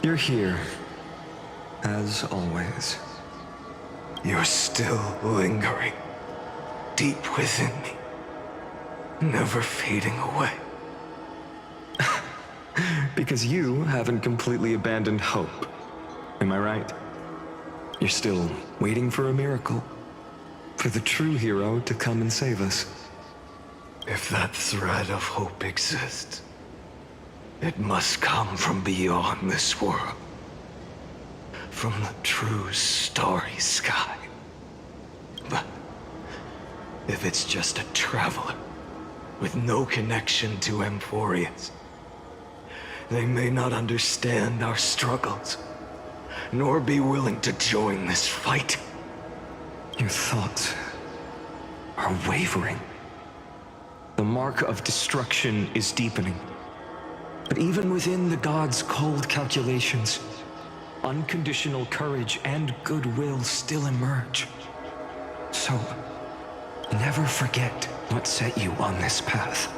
You're here, as always. You're still lingering, deep within me, never fading away. Because you haven't completely abandoned hope. Am I right? You're still waiting for a miracle. For the true hero to come and save us. If that thread of hope exists, it must come from beyond this world. From the true starry sky. But if it's just a traveler with no connection to Emphorius, they may not understand our struggles, nor be willing to join this fight. Your thoughts are wavering. The mark of destruction is deepening. But even within the gods' cold calculations, unconditional courage and goodwill still emerge. So, never forget what set you on this path.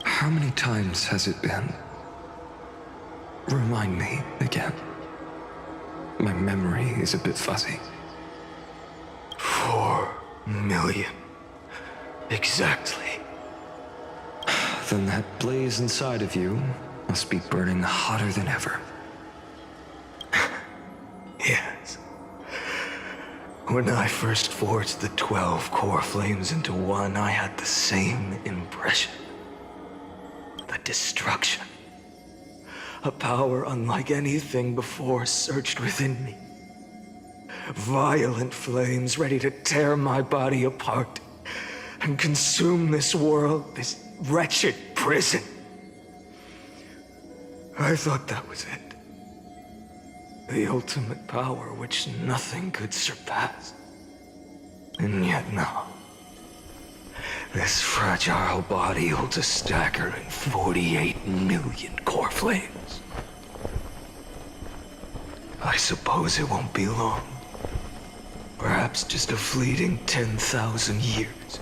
How many times has it been? Remind me again. My memory is a bit fuzzy. 4 million. Exactly. Then that blaze inside of you must be burning hotter than ever. Yes. When I first forged the 12 core flames into one, I had the same impression. The destruction. A power unlike anything before surged within me. Violent flames ready to tear my body apart and consume this world, this wretched prison. I thought that was it. The ultimate power which nothing could surpass. And yet now, this fragile body holds a staggering 48 million core flames. I suppose it won't be long. Perhaps just a fleeting 10,000 years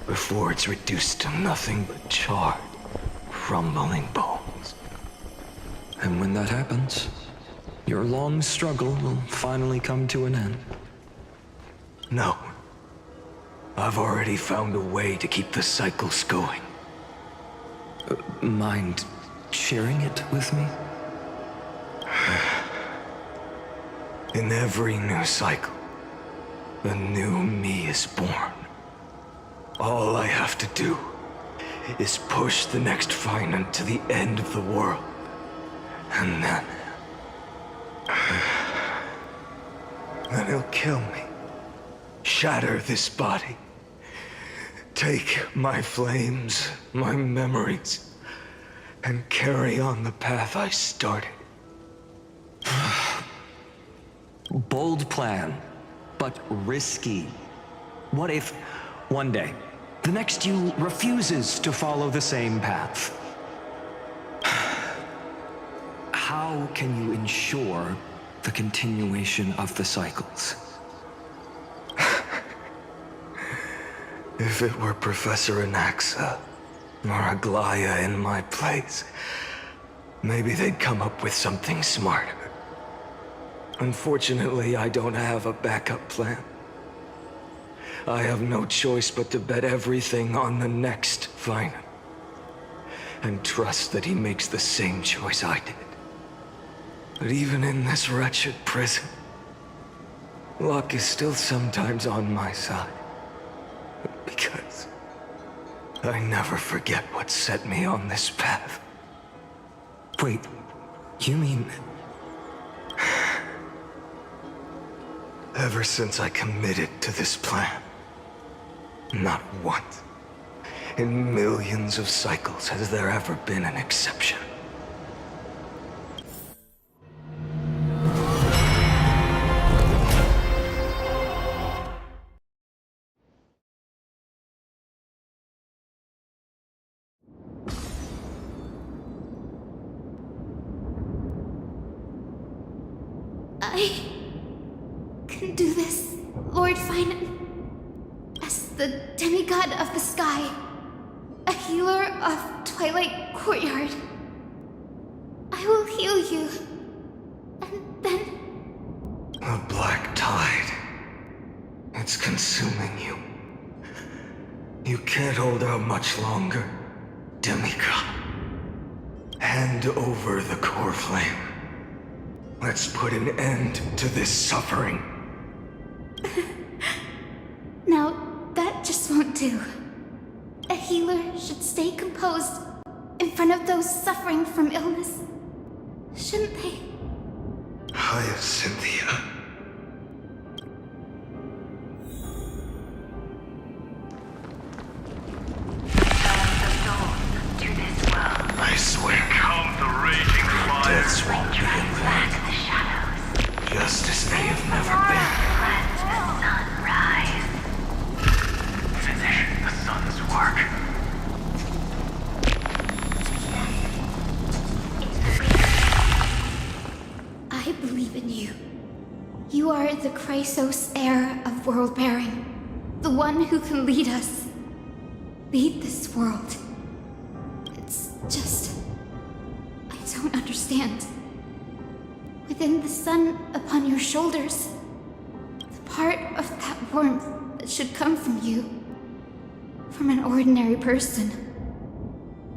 before it's reduced to nothing but charred, crumbling bones. And when that happens, your long struggle will finally come to an end. No. I've already found a way to keep the cycles going. Mind sharing it with me? In every new cycle, a new me is born. All I have to do is push the next Phainon to the end of the world. And then he'll kill me. Shatter this body. Take my flames, my memories, and carry on the path I started. Bold plan, but risky. What if, one day, the next you refuses to follow the same path? How can you ensure the continuation of the cycles? If it were Professor Anaxa or Aglaya in my place, maybe they'd come up with something smarter. Unfortunately, I don't have a backup plan. I have no choice but to bet everything on the next Phainon. And trust that he makes the same choice I did. But even in this wretched prison, luck is still sometimes on my side. Because I never forget what set me on this path. Wait, you mean... Ever since I committed to this plan, not once, in millions of cycles, has there ever been an exception. I can do this, Lord Phainon. As the demigod of the sky, a healer of Twilight Courtyard, I will heal you. And then... The black tide. It's consuming you. You can't hold out much longer, Demika. Hand over the core flame. Let's put an end to this suffering. Now, that just won't do. A healer should stay composed in front of those suffering from illness. Shouldn't they? Hiya, Cynthia. I swear. Come the raging fire. Deaths won't be in vain. Just as they have never been. Finish the sun's work. I believe in you. You are the Chrysos heir of world bearing. The one who can lead us. Lead this world. It's just... I don't understand. Within the sun upon your shoulders, the part of that warmth that should come from you, from an ordinary person,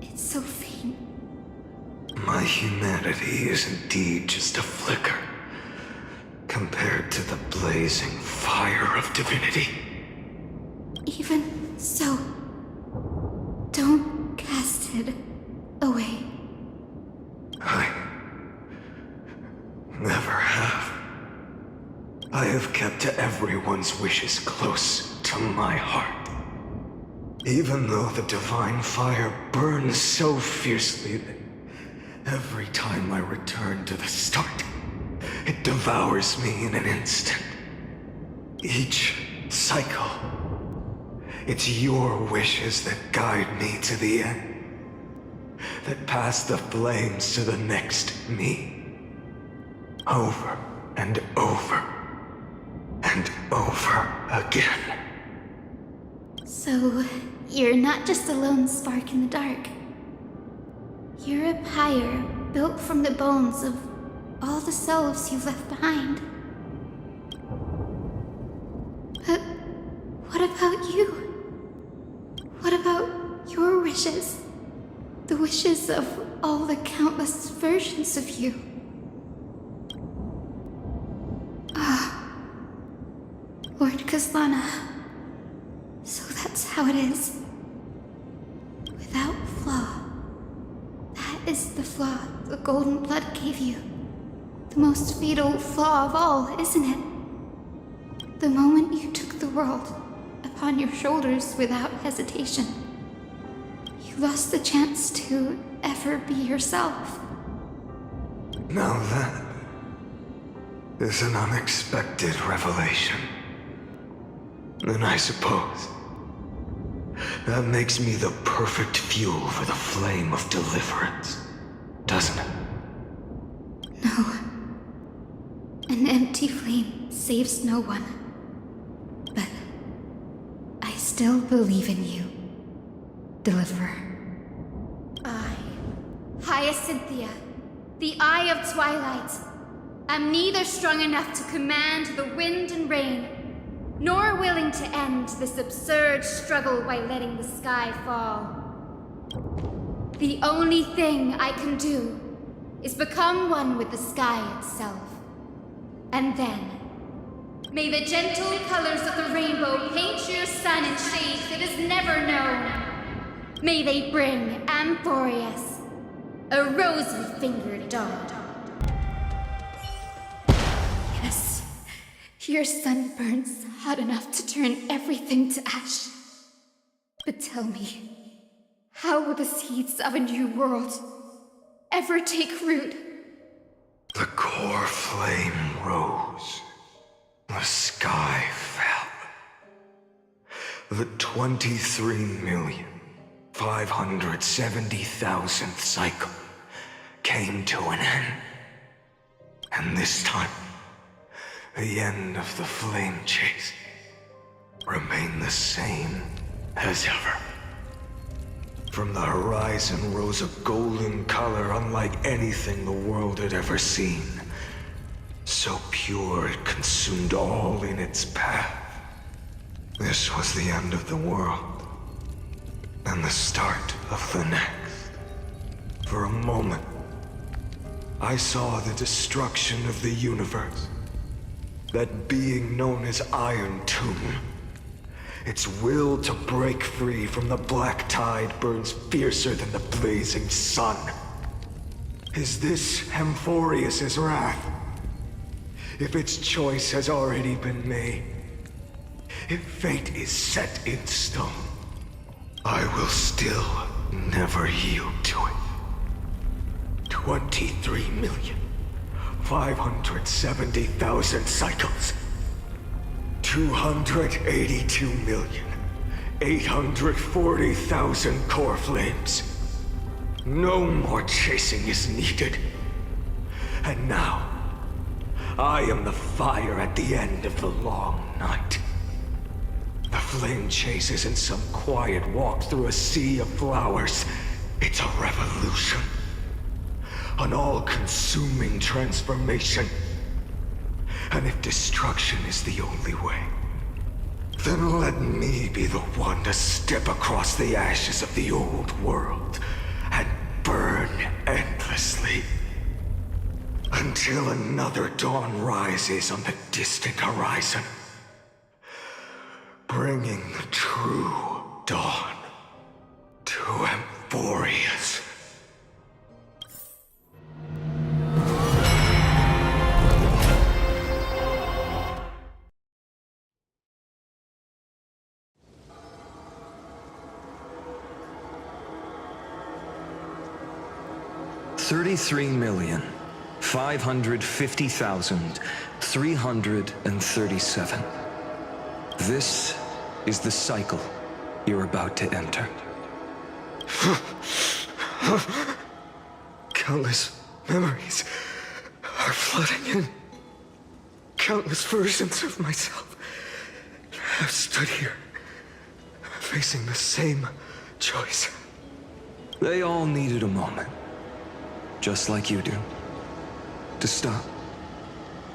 it's so faint. My humanity is indeed just a flicker, compared to the blazing fire of divinity. Even so, don't cast it away. I never have. I have kept everyone's wishes close to my heart. Even though the divine fire burns so fiercely that every time I return to the start, it devours me in an instant. Each cycle, it's your wishes that guide me to the end, that pass the flames to the next me. Over and over and over again. So, you're not just a lone spark in the dark. You're a pyre built from the bones of all the selves you've left behind. But what about you? What about your wishes? The wishes of all the countless versions of you? Lord Khaslana. So that's how it is. Without flaw. That is the flaw the golden blood gave you. The most fatal flaw of all, isn't it? The moment you took the world upon your shoulders without hesitation, you lost the chance to ever be yourself. Now that is an unexpected revelation. Then I suppose that makes me the perfect fuel for the flame of deliverance, doesn't it? No. An empty flame saves no one. But I still believe in you, Deliverer. I, Hyacinthia, the Eye of Twilight, am neither strong enough to command the wind and rain, nor willing to end this absurd struggle by letting the sky fall. The only thing I can do is become one with the sky itself. And then, may the gentle colors of the rainbow paint your sun in shades it has never known. May they bring Amphorius, a rosy-fingered dog. Yes, your sun burns hot enough to turn everything to ash. But tell me, how will the seeds of a new world ever take root? The core flame rose. The sky fell. The 23,570,000th cycle came to an end. And this time, the end of the flame chase remained the same as ever. From the horizon rose a golden color unlike anything the world had ever seen. So pure it consumed all in its path. This was the end of the world, and the start of the next. For a moment, I saw the destruction of the universe. That being known as Iron Tomb. Its will to break free from the black tide burns fiercer than the blazing sun. Is this Hamphorius' wrath? If its choice has already been made, if fate is set in stone, I will still never yield to it. 23,570,000 cycles. 282,840,000 core flames. No more chasing is needed. And now, I am the fire at the end of the long night. The flame chase isn't some quiet walk through a sea of flowers. It's a revolution. An all-consuming transformation. And if destruction is the only way, then let me be the one to step across the ashes of the old world and burn endlessly. Until another dawn rises on the distant horizon, bringing the true dawn to Hamphorius. $33,550,337. This is the cycle you're about to enter. Countless memories are flooding in. Countless versions of myself have stood here, facing the same choice. They all needed a moment, just like you do. To stop,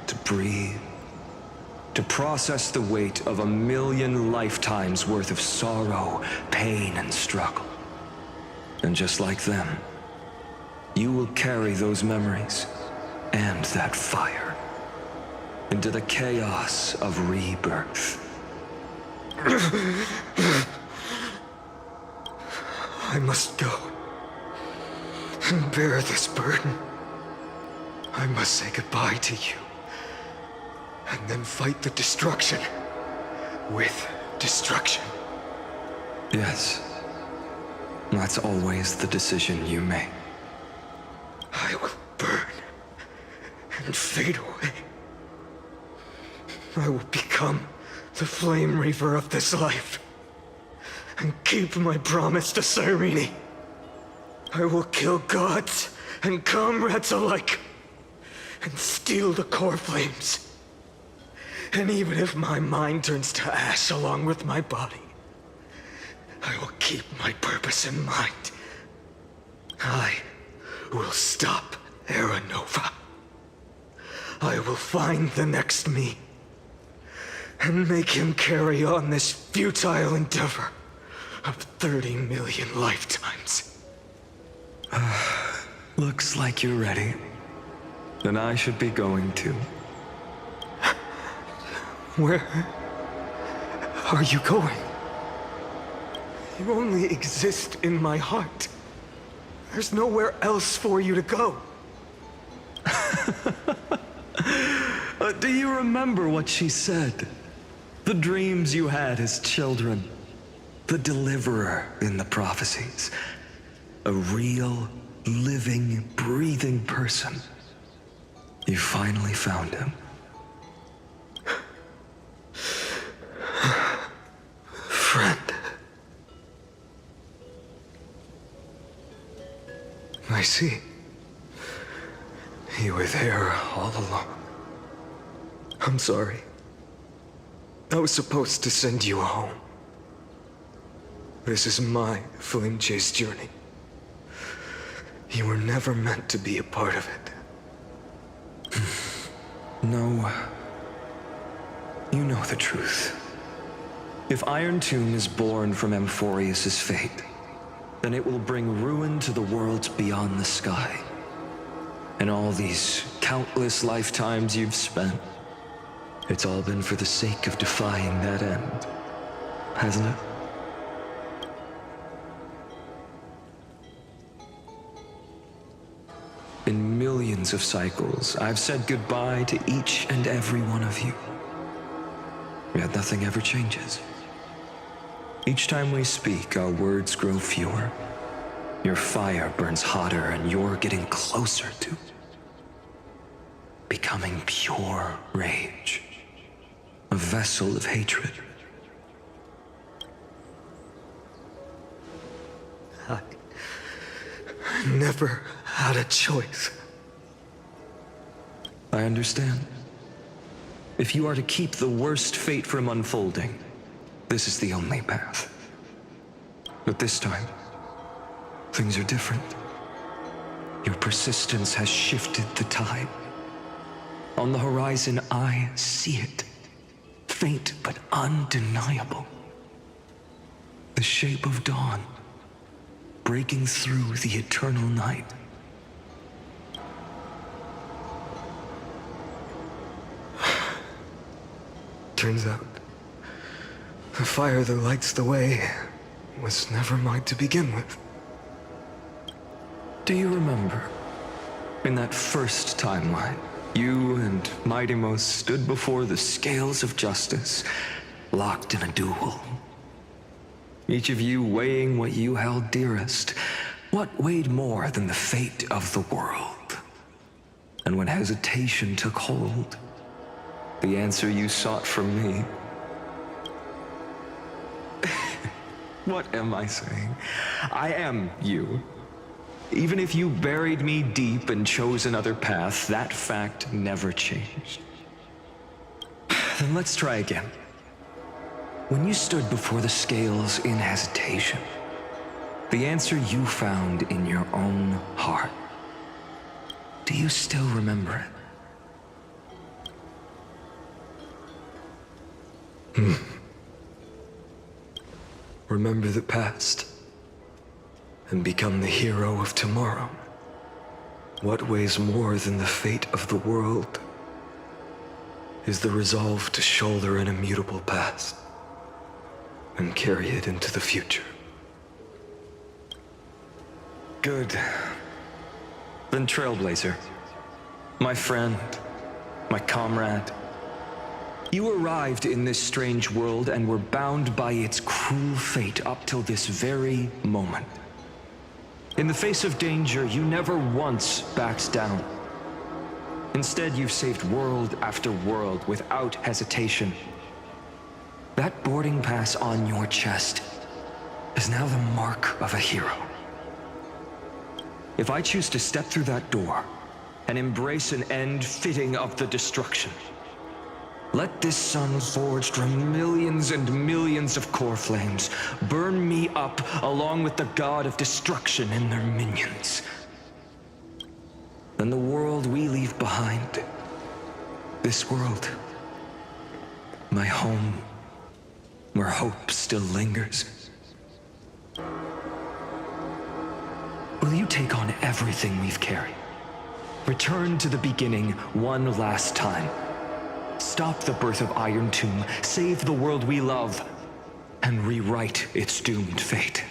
to breathe, to process the weight of 1,000,000 lifetimes worth of sorrow, pain, and struggle. And just like them, you will carry those memories and that fire into the chaos of rebirth. I must go and bear this burden. I must say goodbye to you, and then fight the destruction with destruction. Yes, that's always the decision you make. I will burn and fade away. I will become the flame reaver of this life and keep my promise to Cyrene. I will kill gods and comrades alike and steal the core flames. And even if my mind turns to ash along with my body, I will keep my purpose in mind. I will stop Era Nova. I will find the next me and make him carry on this futile endeavor of 30 million lifetimes. Looks like you're ready. Then I should be going too. Where are you going? You only exist in my heart. There's nowhere else for you to go. Do you remember what she said? The dreams you had as children. The deliverer in the prophecies. A real, living, breathing person. You finally found him. Friend. I see. You were there all along. I'm sorry. I was supposed to send you home. This is my flame chase journey. You were never meant to be a part of it. No. You know the truth. If Iron Tomb is born from Amphorius' fate, then it will bring ruin to the worlds beyond the sky. And all these countless lifetimes you've spent, it's all been for the sake of defying that end, hasn't it? In millions of cycles, I've said goodbye to each and every one of you. Yet nothing ever changes. Each time we speak, our words grow fewer. Your fire burns hotter, and you're getting closer to becoming pure rage. A vessel of hatred. I never had a choice. I understand. If you are to keep the worst fate from unfolding, this is the only path. But this time, things are different. Your persistence has shifted the tide. On the horizon, I see it. Faint but undeniable. The shape of dawn, breaking through the eternal night. Turns out, the fire that lights the way was never mine to begin with. Do you remember, in that first timeline, you and Mightymost stood before the scales of justice, locked in a duel? Each of you weighing what you held dearest. What weighed more than the fate of the world? And when hesitation took hold, the answer you sought from me. What am I saying? I am you. Even if you buried me deep and chose another path, that fact never changed. Then let's try again. When you stood before the scales in hesitation, the answer you found in your own heart. Do you still remember it? Remember the past and become the hero of tomorrow. What weighs more than the fate of the world is the resolve to shoulder an immutable past and carry it into the future. Good. Then Trailblazer, my friend, my comrade, you arrived in this strange world and were bound by its cruel fate up till this very moment. In the face of danger, you never once backed down. Instead, you've saved world after world without hesitation. That boarding pass on your chest is now the mark of a hero. If I choose to step through that door and embrace an end fitting of the destruction, let this sun forged from millions and millions of core flames burn me up along with the god of destruction and their minions. Then the world we leave behind, this world, my home, where hope still lingers. Will you take on everything we've carried? Return to the beginning one last time. Stop the birth of Iron Tomb, save the world we love, and rewrite its doomed fate.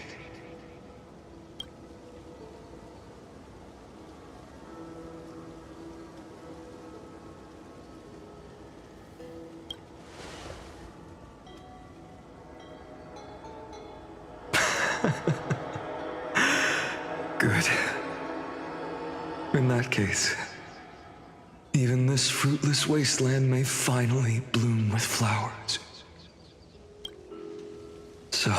Good. In that case, even this fruitless wasteland may finally bloom with flowers. So...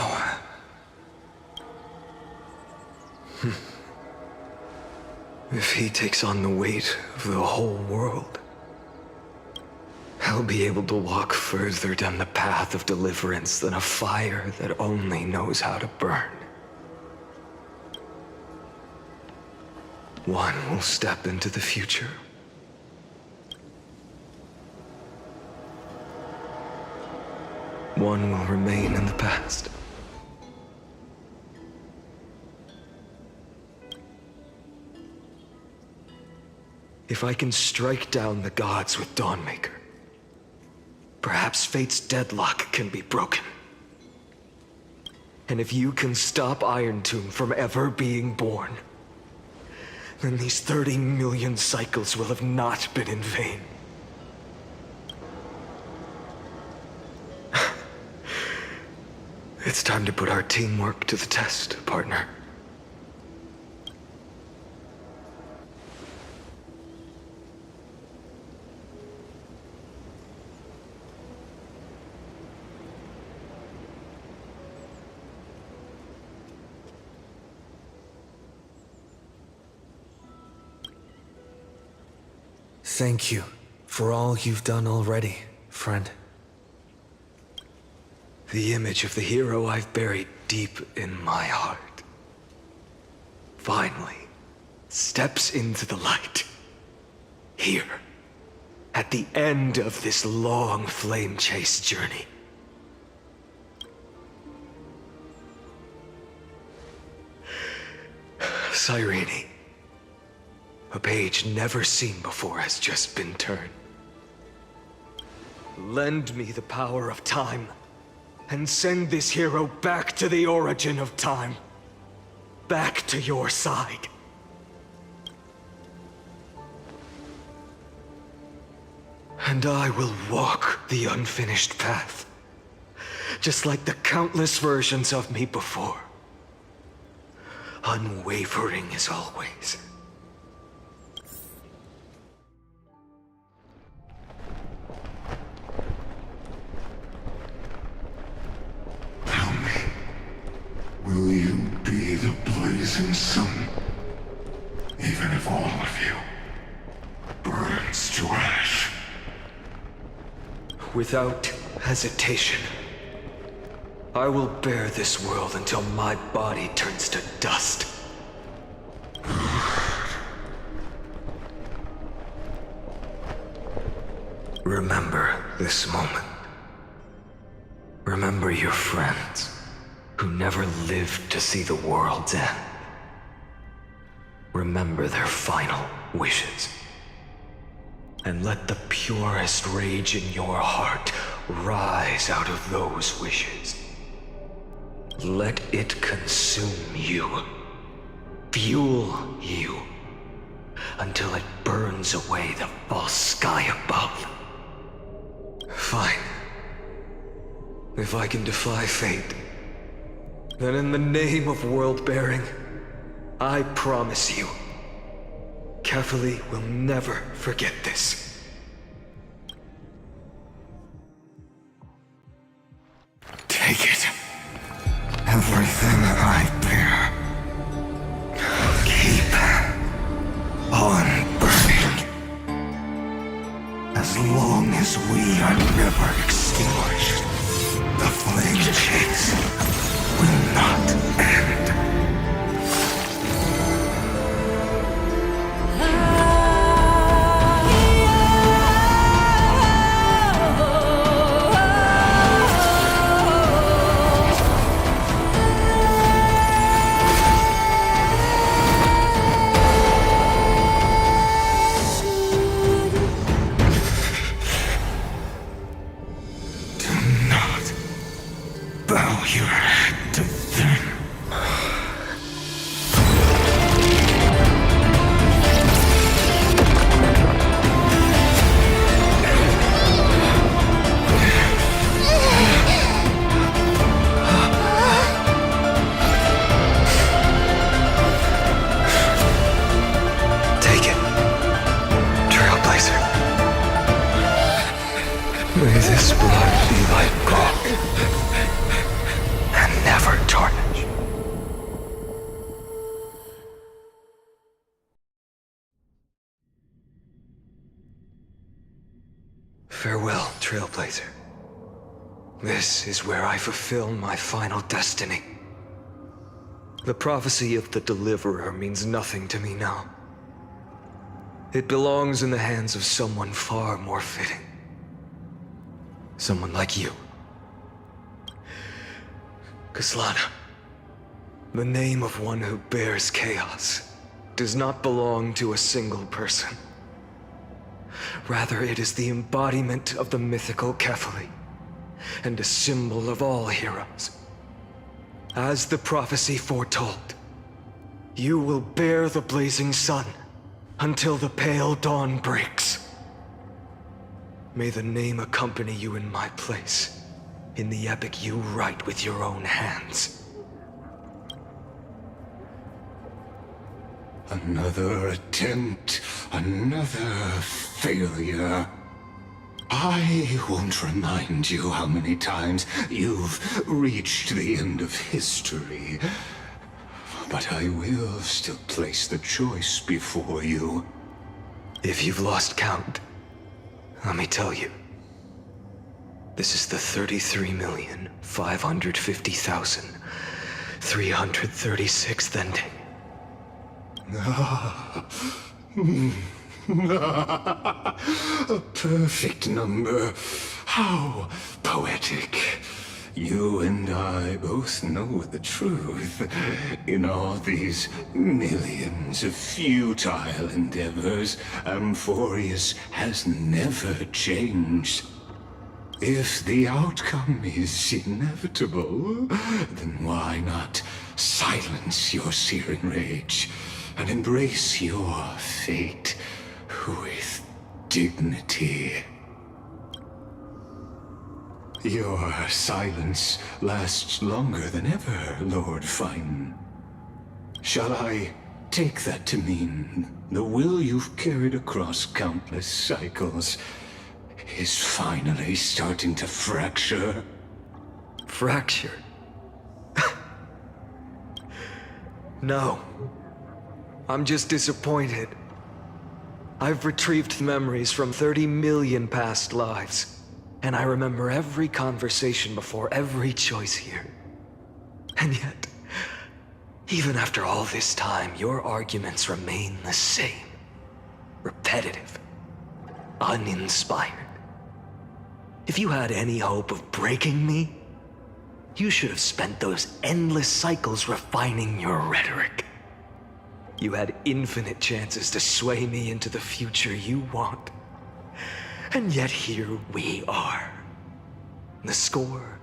If he takes on the weight of the whole world, I'll be able to walk further down the path of deliverance than a fire that only knows how to burn. One will step into the future. One will remain in the past. If I can strike down the gods with Dawnmaker, perhaps fate's deadlock can be broken. And if you can stop Iron Tomb from ever being born, then these 30 million cycles will have not been in vain. It's time to put our teamwork to the test, partner. Thank you for all you've done already, friend. The image of the hero I've buried deep in my heart finally steps into the light. Here, at the end of this long flame chase journey. Cyrene, a page never seen before has just been turned. Lend me the power of time, and send this hero back to the origin of time. Back to your side. And I will walk the unfinished path, just like the countless versions of me before. Unwavering as always. Will you be the blazing sun, even if all of you burns to ash? Without hesitation, I will bear this world until my body turns to dust. Remember this moment. Remember your friends who never lived to see the world's end. Remember their final wishes. And let the purest rage in your heart rise out of those wishes. Let it consume you, fuel you, until it burns away the false sky above. Fine. If I can defy fate, then in the name of world-bearing, I promise you, Kefali will never forget this. Take it. Everything I bear. Keep on burning. As long as we are never extinguished, the flame chase will not end. Bow your head to them. Take it, Trailblazer. May this blood be like gold, and never tarnish. Farewell, trailblazer. This is where I fulfill my final destiny. The prophecy of the Deliverer means nothing to me now. It belongs in the hands of someone far more fitting. Someone like you. Khaslana, the name of one who bears chaos does not belong to a single person. Rather, it is the embodiment of the mythical Kefali, and a symbol of all heroes. As the prophecy foretold, you will bear the blazing sun until the pale dawn breaks. May the name accompany you in my place, in the epic you write with your own hands. Another attempt, another failure. I won't remind you how many times you've reached the end of history. But I will still place the choice before you. If you've lost count, let me tell you. This is the 33,550,336th ending. A perfect number. How poetic. You and I both know the truth. In all these millions of futile endeavors, Amphorius has never changed. If the outcome is inevitable, then why not silence your searing rage and embrace your fate with dignity? Your silence lasts longer than ever, Lord Phainon. Shall I take that to mean the will you've carried across countless cycles is finally starting to fracture? Fracture? No. I'm just disappointed. I've retrieved memories from 30 million past lives, and I remember every conversation before every choice here. And yet, even after all this time, your arguments remain the same. Repetitive. Uninspired. If you had any hope of breaking me, you should have spent those endless cycles refining your rhetoric. You had infinite chances to sway me into the future you want. And yet here we are. The score,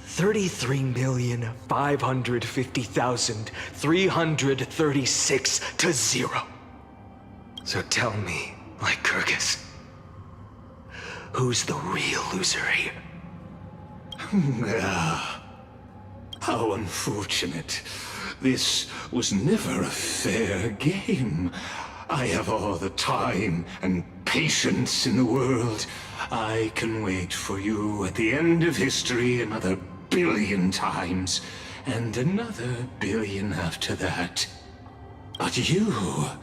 33,550,336 to 0. So tell me, Lycurgus, who's the real loser here? How unfortunate. This was never a fair game. I have all the time and patience in the world. I can wait for you at the end of history another billion times, and another billion after that. But you will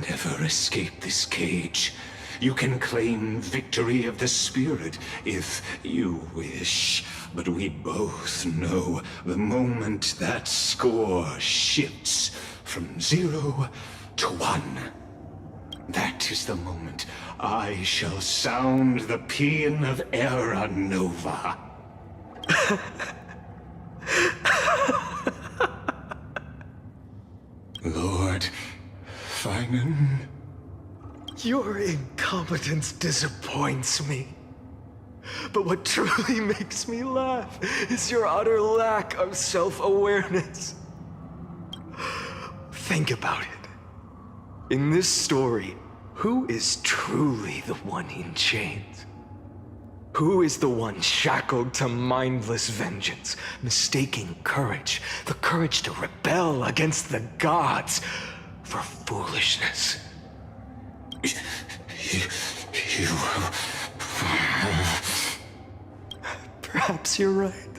never escape this cage. You can claim victory of the spirit if you wish. But we both know the moment that score shifts from 0 to 1. That is the moment I shall sound the paean of Era Nova. Lord Phainon? Your incompetence disappoints me. But what truly makes me laugh is your utter lack of self-awareness. Think about it. In this story, who is truly the one in chains? Who is the one shackled to mindless vengeance, mistaking courage, the courage to rebel against the gods, for foolishness? You... Perhaps you're right.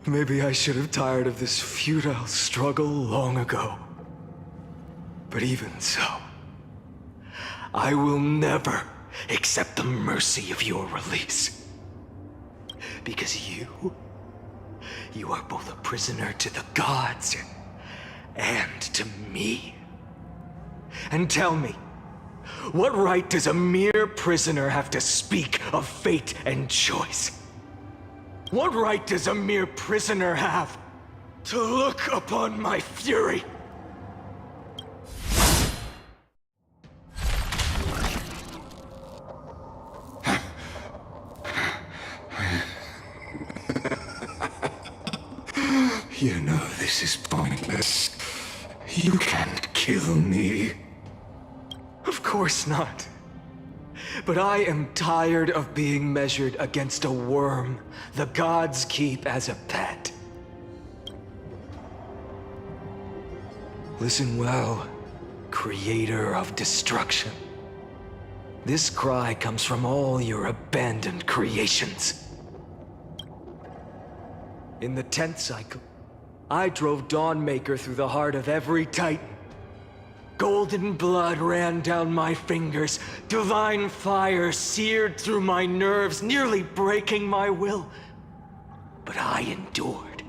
Maybe I should have tired of this futile struggle long ago. But even so, I will never accept the mercy of your release. Because you are both a prisoner to the gods and to me. And tell me, what right does a mere prisoner have to speak of fate and choice? What right does a mere prisoner have to look upon my fury? You know this is pointless. You can't kill me. Of course not. But I am tired of being measured against a worm the gods keep as a pet. Listen well, creator of destruction. This cry comes from all your abandoned creations. In the 10th cycle, I drove Dawnmaker through the heart of every titan. Golden blood ran down my fingers, divine fire seared through my nerves, nearly breaking my will. But I endured.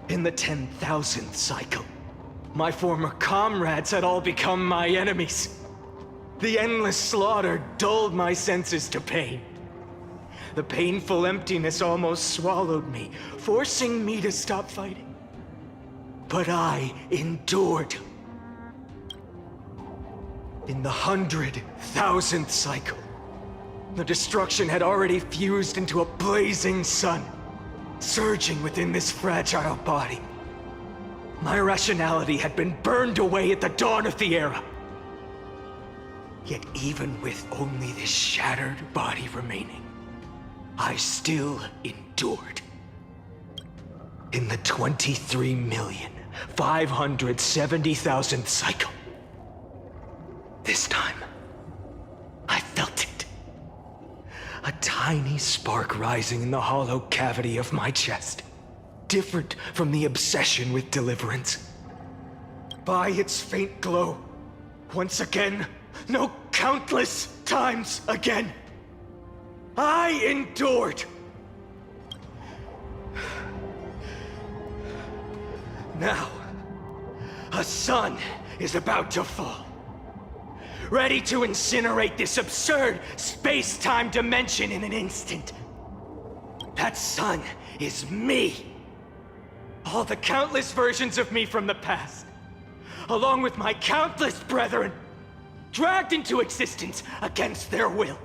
In the 10,000th cycle, my former comrades had all become my enemies. The endless slaughter dulled my senses to pain. The painful emptiness almost swallowed me, forcing me to stop fighting. But I endured. In the 100,000th cycle, the destruction had already fused into a blazing sun, surging within this fragile body. My rationality had been burned away at the dawn of the era. Yet even with only this shattered body remaining, I still endured. In the 23,570,000th cycle, this time, I felt it. A tiny spark rising in the hollow cavity of my chest, different from the obsession with deliverance. By its faint glow, once again, no, countless times again, I endured. Now, a sun is about to fall, ready to incinerate this absurd space-time dimension in an instant. That sun is me. All the countless versions of me from the past, along with my countless brethren, dragged into existence against their will,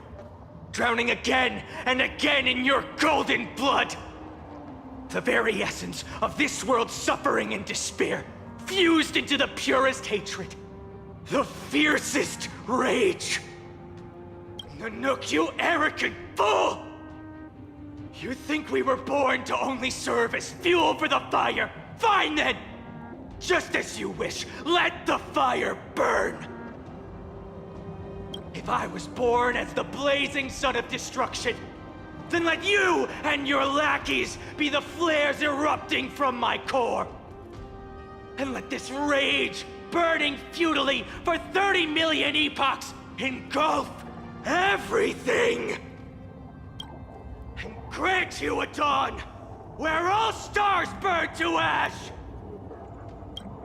drowning again and again in your golden blood. The very essence of this world's suffering and despair, fused into the purest hatred, the fiercest rage. Nanook, you arrogant fool! You think we were born to only serve as fuel for the fire? Fine then! Just as you wish, let the fire burn! If I was born as the blazing sun of destruction, then let you and your lackeys be the flares erupting from my core. And let this rage, burning futilely for 30 million epochs, engulf everything! And grant you a dawn where all stars burn to ash!